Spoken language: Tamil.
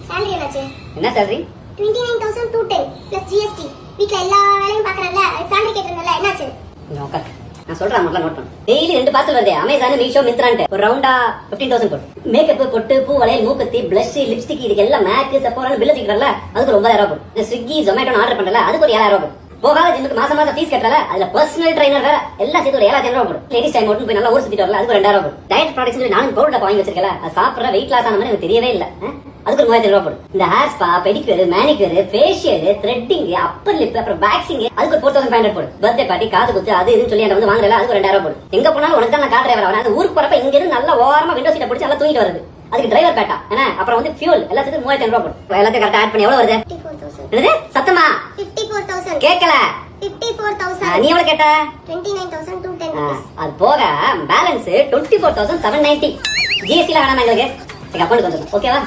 salary என்னாச்சு? என்ன salary? 29,210 plus GST. வீட்ல எல்லா வேலையும் பார்க்கறல்ல, salary கேட்டறல்ல, என்னாச்சு? நான் சொல்றேன் முதல்ல நோட் பண்ணு. டெய்லி 2 பார்சல் வருது. அமேசான், மீஷோ, மிந்த்ரான்ட்டு. ஒரு ரவுண்டா 15,000 போடு. மேக்கப், பொட்டு, பூ, வளையல், மூக்குத்தி, blush, லிப்ஸ்டிக் இதுக்கு எல்லாம் மேக், செஃபோரா பில் வச்சிட்டறல, அதுக்கு 9,000 போடு. இந்த ஸ்விக்கி, ஜொமேட்டோ ஆர்டர் பண்றல, அதுக்கு ஒரு 7,000 போடு. போகாத ஜிம்முக்கு மாசம் ஃபீஸ் கட்டறல, அதுல பர்சனல் ட்ரைனர் வேற எல்லாம் சேர்த்து ஒரு 7,000 போடு. லேடிஸ் டைம் ஓட்டு போய் நல்லா ஊர் சுத்திட்டு வரல, அதுக்கு 2,000 போடு. டயட் ப்ராடக்ட்ஸ் நானும் பவுடர் வாங்கி வச்சிருக்கல, அது சாப்பிடுற வெயிட் லாஸ் ஆன மாதிரி எனக்கு தெரியவே இல்ல. அதுக்கு 3,000 போடு. இந்த hair spa, pedicure, manicure, facial, threading, Appar lip, அப்புறம் வேக்சிங், அதுக்கு 4,500 போடு. பர்த்டே பார்ட்டி, காது குத்து, அது இதுன்னு சொல்லி வந்து வாங்குறல, அதுக்கு 2,000 போடு. எங்க போனாலும் உனக்கு தான் நான் கார் டிரைவர் ஆவேன். அந்த ஊருக்கு போறப்ப இங்க இருந்து நல்லா ஓரமா விண்டோ சீட்டை பிடிச்சி நல்லா தூங்கிட்டு வருது. அதுக்கு டிரைவர் பேட்டா என்ன, அப்புறம் வந்து ஃபியூல் எல்லாம் சேர்த்து 3,500 போடு. எல்லாத்தையும் கரெக்டா ஆட் பண்ணி எவ்வளவு வருது? 54,000. என்னது சத்தமா? 54,000. கேட்கல. 54,000. நீ எவ்வளவு கேட்ட? 29,210. அது போக பேலன்ஸ் 24,790. ஜிஎஸ்டி ல வேணாமா எங்களுக்கு? எங்க அக்கௌண்ட்க்கு வந்துடும். ஓகேவா?